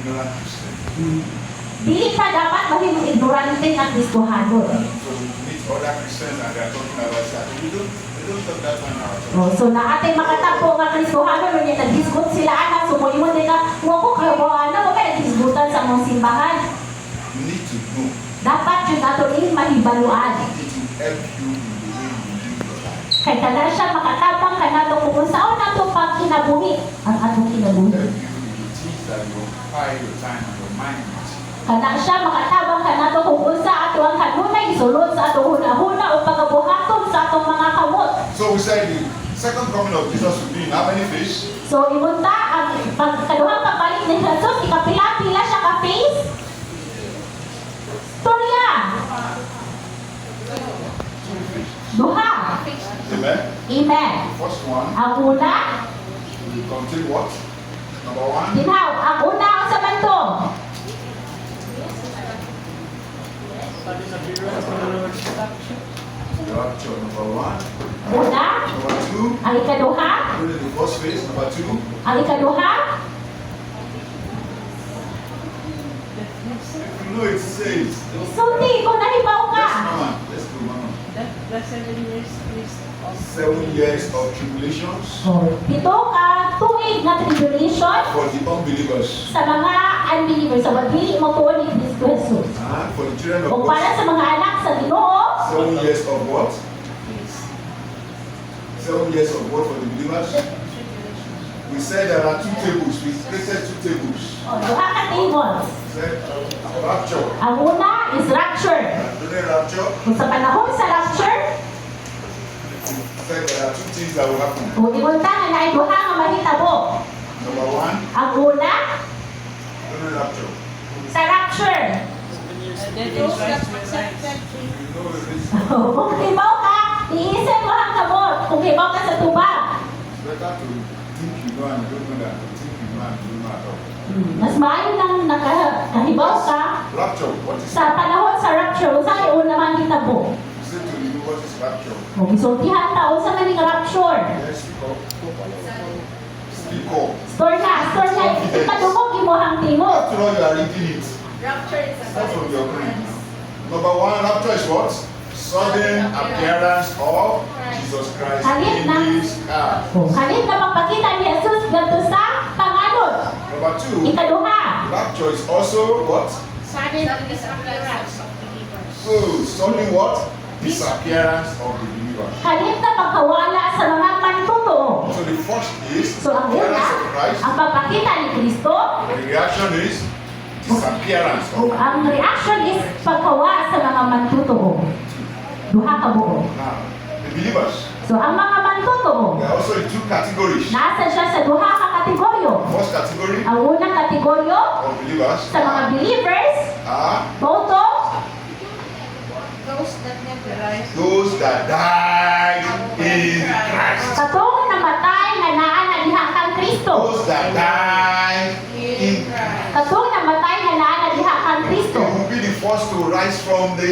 ignorant Christian. Dili ka dapat mahimong ignorante nga Kristohano. So we meet other Christians and they are talking about that. We don't talk that one out. So na atay makatapo nga Kristohano no niya naghisgot sila ana sumuingon din ka wa ko kayo ana wa kay hisgutan sa mong simbahan. You need to know. Dapat jud nato ini mahibaluan. It will help you in the way you live your life. Kay kana siya makatabang kanato kung unsaon nato pag kinabuhi ang atong kinabuhi. Help you in the things that you occupy your time and your mind with. Kana siya makatabang kanato kung unsa ato ang kanunay sulod sa atong hunahuna o pagabuhaton sa atong mga kamot. So we said the second coming of Jesus will be in how many days? So imunta ang pagkaduhang pagbalik ni Jesus ikapila-pila siya ka face. Storya. Duha. Amen. Amen. First one Ang una, will contain what? Number one. dinhaw. Ang una ang sa banto. The rapture, number one. Una. Number two. Ang ikaduha. Put in the first phase. Number two. Ang ikaduha. If you know it says. Sulti kung nahibaw ka. Let's go, mama. The 7 years is 7 years of tribulations Pito ka tuig na tribulation for the unbelievers sa mga unbelievers sa wagi mo tuon ni Kristo Jesus. and for the children of O God. para sa mga anak sa Ginoo, 7 years of what? 7 years of what for the believers? We said there are two tables. We created two tables. duha ka tables. We said rapture. Ang una is rapture. During rapture, Kung sa panahon sa rapture, we said there are two things that will happen. kung imunta nga na duha nga mahitabo. Number one, Ang una, during rapture. sa rapture. and then those that accepted You know this. Kung hibaw ka, iisip mo ang kabot. Kung hibaw ka sa tubag. It's better to think you know and you don't know than to think you know and you don't know at all. Mas maayo nang nakahibaw ka. Rapture, what is Sa panahon sa rapture, sa una man hitabo. You say to you, what is rapture? Kung isultihan ta, unsa man ning rapture? Yes, speak up. Speak up. Store na, ipadungog imuhang tingog. After all, you are reading it. rapture is Start from your brain. Number one, rapture is what? Sudden appearance of Jesus Christ in this car. Kalit na magpakita ni Jesus gadto sa panganod. Number two, Ikaduha, rapture is also what? sudden disappearance of believers. Sudden what? Disappearance of the believer. kalit na pagkawala sa mga mantuto. So the first is So ang una, appearance of Christ. ang pagpakita ni Kristo, The reaction is disappearance o of ang reaction is pagkawa sa mga mantuto. Duha ka buo. Now, the believers, So ang mga mantuto, they are also in two categories. nasa siya sa duha ka kategoryo. First category Ang unang kategoryo of believers sa mga believers, are boto, Those that never rise. those that died in Christ. katong namatay nga naa na diha kang Kristo. Those that died in Christ. Katong namatay nga naa na diha kang They Kristo. will be the first to rise from the